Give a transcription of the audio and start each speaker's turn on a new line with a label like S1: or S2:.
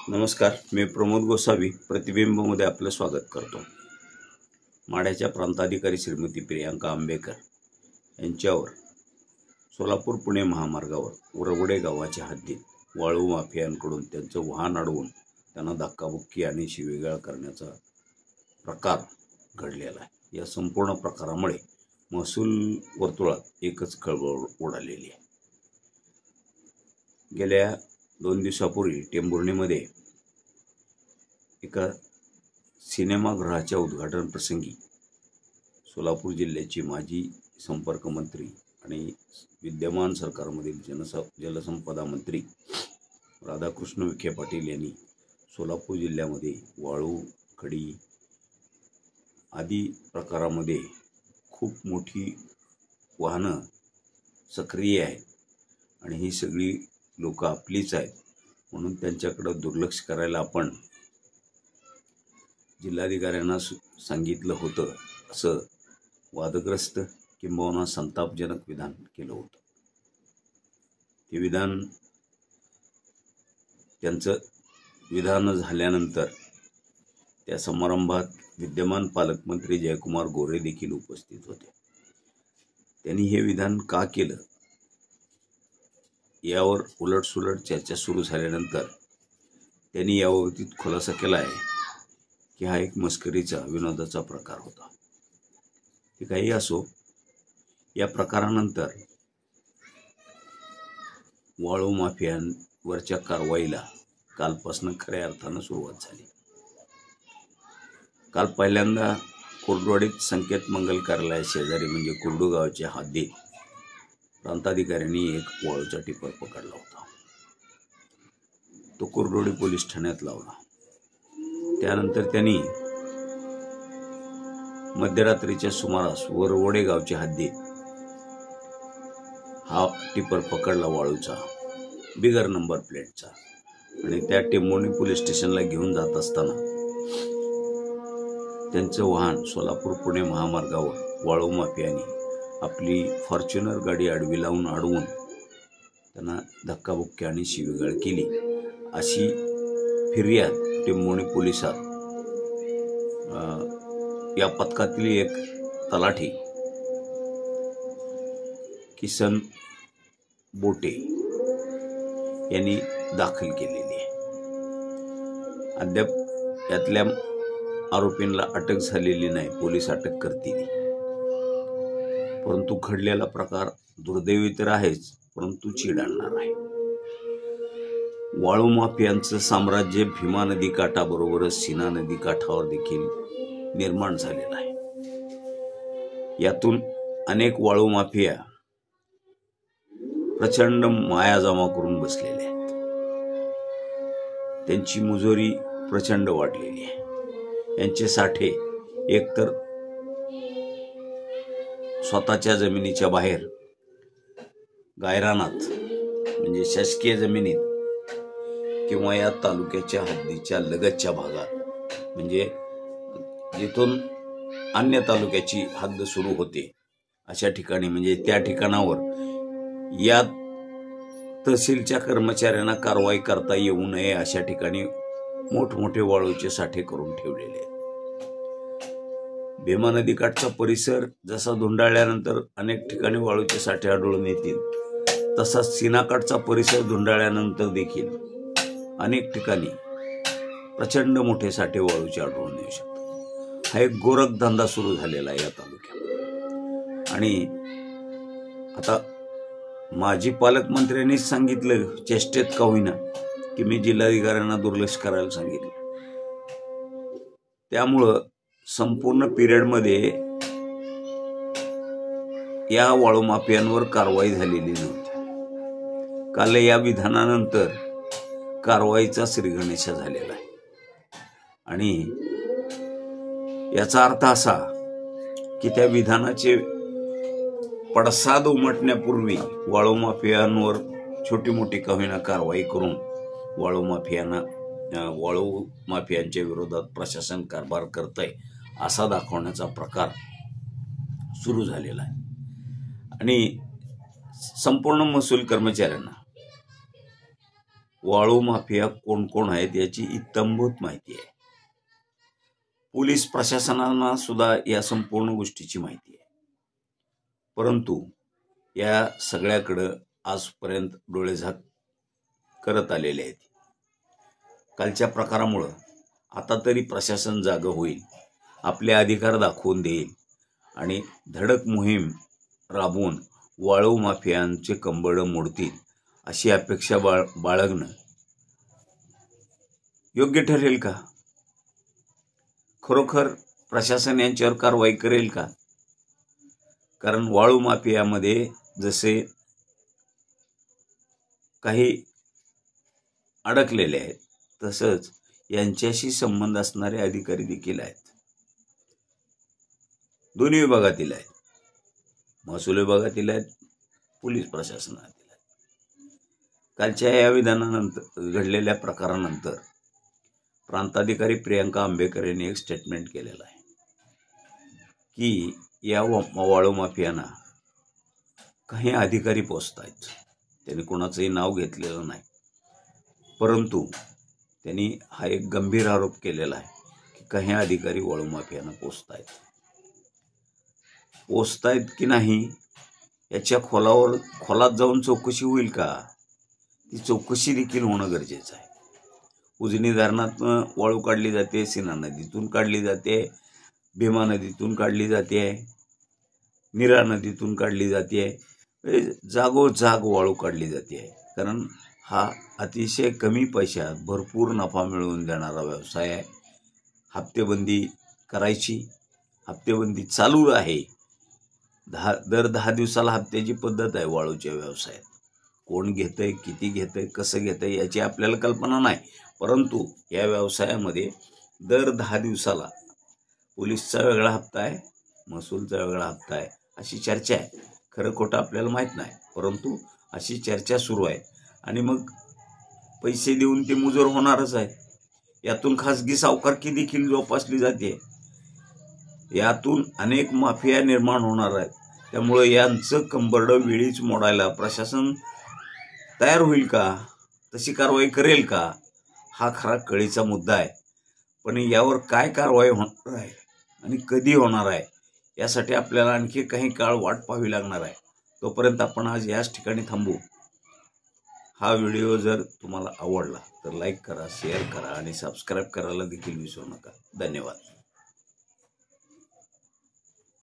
S1: नमस्कार, मी प्रमोद गोसावी प्रतिबिंबमध्ये आपलं स्वागत करतो। माढ्याच्या प्रांताधिकारी श्रीमती प्रियांका आंबेकर यांच्यावर सोलापूर पुणे महामार्गावर उरवडे गावाच्या हद्दीत वाळू माफियांकडून त्यांचं वाहन अडवून त्यांना धक्काबुक्की आणि शिवीगाळ करण्याचा प्रकार घडलेला आहे। या संपूर्ण प्रकारामुळे महसूल वर्तुळात एकच खळबळ उडालेली आहे। गेल्या 2 दिवसापूर्वी टेंभुर्णीमध्ये एका सिनेमागृहाच्या उद्घाटन प्रसंगी सोलापूर जिल्ह्याचे माजी संपर्क मंत्री आणि विद्यमान सरकारमधील जलसंपदा मंत्री राधाकृष्ण विखे पाटील यांनी सोलापूर जिल्ह्यामध्ये वाळू, खडी आदी प्रकारामध्ये खूप मोठी वाहनं सक्रिय आहेत आणि ही सगळी लोक आपलीच आहेत, म्हणून त्यांच्याकडे दुर्लक्ष करायला आपण जिल्हाधिकाऱ्यांना सांगितलं होतं, असं वादग्रस्त किंबहुना संतापजनक विधान केलं होतं। ते त्यांचं विधान झाल्यानंतर त्या समारंभात विद्यमान पालकमंत्री जयकुमार गोरे देखील उपस्थित होते। त्यांनी हे विधान का केलं यावर उलटसुलट चर्चा सुरू झाल्यानंतर त्यांनी याबाबतीत खुलासा केला आहे की हा एक मस्करीचा विनोदाचा प्रकार होता। ते काही असो, या प्रकारानंतर वाळू माफियांवरच्या कारवाईला कालपासून खऱ्या अर्थानं सुरुवात झाली। काल पहिल्यांदा कुर्डवाडीत संकेत मंगल कार्यालय शेजारी म्हणजे कुर्डू गावाच्या हद्दीत प्रांताधिकाऱ्यांनी एक वाळूचा टिपर पकडला होता। तो कुर्डवाडी पोलीस ठाण्यात लावला। त्यानंतर त्यांनी मध्यरात्रीच्या सुमारास उरवडे गावच्या हद्दीत हा टिपर पकडला वाळूचा, बिगर नंबर प्लेटचा, आणि त्या टेंभुर्णी पोलीस स्टेशनला घेऊन जात असताना त्यांचं वाहन सोलापूर पुणे महामार्गावर वाळू माफियांनी आपली फॉर्च्युनर गाडी आडवी लावून अडवून त्यांना धक्काबुक्की आणि शिवीगाळ केली, अशी फिर्याद टेंभुर्णी पोलिसात या पथकातील एक तलाठी किसन बोटे यांनी दाखल केलेली आहे। अद्याप यातल्या आरोपींना अटक झालेली नाही, पोलीस अटक करतील, परंतु घडलेला प्रकार दुर्दैवी तर आहेच, परंतु चीड आणणार आहे। वाळू माफियांचं साम्राज्य भीमा नदी काठाबरोबरच सीना नदी काठावर देखील निर्माण झालेला आहे। यातून अनेक वाळू माफिया प्रचंड माया जमा करून बसलेले आहेत। त्यांची मुजोरी प्रचंड वाढलेली आहे। यांचे साठे एकतर स्वतःच्या जमिनीच्या बाहेर गायरानात म्हणजे शासकीय जमिनीत किंवा या तालुक्याच्या हद्दीच्या लगतच्या भागात, म्हणजे जिथून अन्य तालुक्याची हद्द सुरू होते अशा ठिकाणी, म्हणजे त्या ठिकाणावर या तहसीलच्या कर्मचाऱ्यांना कारवाई करता येऊ नये अशा ठिकाणी मोठमोठे वाळूचे साठे करून ठेवलेले आहेत। भीमा नदीकाठचा परिसर जसा धुंडाळल्यानंतर अनेक ठिकाणी वाळूचे साठे आढळून येतील, तसाच सीनाकाठचा परिसर धुंडाळल्यानंतर देखील अनेक ठिकाणी प्रचंड मोठे साठे वाळूचे आढळून येऊ शकतात। हा एक गोरखधंदा सुरू झालेला आहे या तालुक्यात। आणि आता माजी पालकमंत्र्यांनी सांगितलं, चेष्टेत का होईना, की मी जिल्हाधिकाऱ्यांना दुर्लक्ष करायला सांगितलं। त्यामुळं संपूर्ण पिरियडमध्ये या वाळू माफियांवर कारवाई झालेली नव्हती। काल या विधानानंतर कारवाईचा श्रीगणेशा झालेला आहे आणि याचा अर्थ असा की त्या विधानाचे पडसाद उमटण्यापूर्वी वाळू माफियांवर छोटी मोठी का होईना कारवाई करून वाळू माफियांच्या विरोधात प्रशासन कारभार करतंय असा दाखवण्याचा प्रकार सुरू झालेला आहे। आणि संपूर्ण महसूल कर्मचाऱ्यांना वाळू माफिया कोण कोण आहेत याची इत्थंभूत माहिती आहे. पोलीस प्रशासनाला सुद्धा या संपूर्ण गोष्टीची माहिती आहे. परंतु या सगळ्याकडं आजपर्यंत डोळेझाक करत आलेले आहेत. कालच्या प्रकारामुळं आता तरी प्रशासन जागं होईल, आपले अधिकार दाखवून देईल आणि धडक मोहीम राबवून वाळू माफियांचे कंबरडं मोडतील अशी अपेक्षा बाळगणं योग्य ठरेल का? खरोखर प्रशासन यांच्यावर कारवाई करेल का? कारण वाळू माफियामध्ये जसे काही अडकलेले आहेत तसंच यांच्याशी संबंध असणारे अधिकारी देखील आहेत. दोन्ही विभागातील आहेत, महसूल विभागातील आहेत, पोलीस प्रशासनातील आहेत. कालच्या या विधानानंतर घडलेल्या प्रकारानंतर प्रांताधिकारी प्रियंका आंबेकर यांनी एक स्टेटमेंट केलेलं आहे की या वाळू माफियांना काही अधिकारी पोचत आहेत. त्यांनी कोणाचंही नाव घेतलेलं नाही, परंतु त्यांनी हा एक गंभीर आरोप केलेला आहे की काही अधिकारी वाळू माफियांना पोचतायत की नाही याच्या खोलात जाऊन चौकशी होईल का? ती चौकशी देखील होणं गरजेचं आहे. उजनी धरणातून वाळू काढली जाते, सीना नदीतून काढली जाते, भीमा नदीतून काढली जाते, नीरा नदीतून काढली जाते, जागोजाग वाळू काढली जाते. कारण हा अतिशय कमी पैशात भरपूर नफा मिळवून देणारा व्यवसाय आहे. हप्तेबंदी करायची, हप्तेबंदी चालू आहे. दर 10 दिवसाला हप्त्याची पद्धत आहे वाळूच्या व्यवसायात. कोण घेतंय, किती घेतंय, कसं घेतंय याची आपल्याला कल्पना नाही, परंतु या व्यवसायामध्ये दर 10 दिवसाला पोलीसचा वेगळा हप्ता आहे, महसूलचा वेगळा हप्ता आहे अशी चर्चा आहे. खरं खोटं आपल्याला माहीत नाही, परंतु अशी चर्चा सुरू आहे. आणि मग पैसे देऊन ते मुजोर होणारच आहे. यातून खासगी सावकारकी देखील जोपासली जाते. यातून अनेक माफिया निर्माण होणार आहेत. त्यामुळे यांचं कंबरडं वेळीच मोडायला प्रशासन तयार होईल का? तशी कारवाई करेल का? हा खरा कळीचा मुद्दा आहे. पण यावर काय कारवाई होणार आहे आणि कधी होणार आहे यासाठी आपल्याला आणखी काही काळ वाट पाहावी लागणार आहे. तोपर्यंत आपण आज याच ठिकाणी थांबू. हा व्हिडिओ जर तुम्हाला आवडला तर लाईक करा, शेअर करा आणि सबस्क्राईब करायला देखील विसरू नका. धन्यवाद.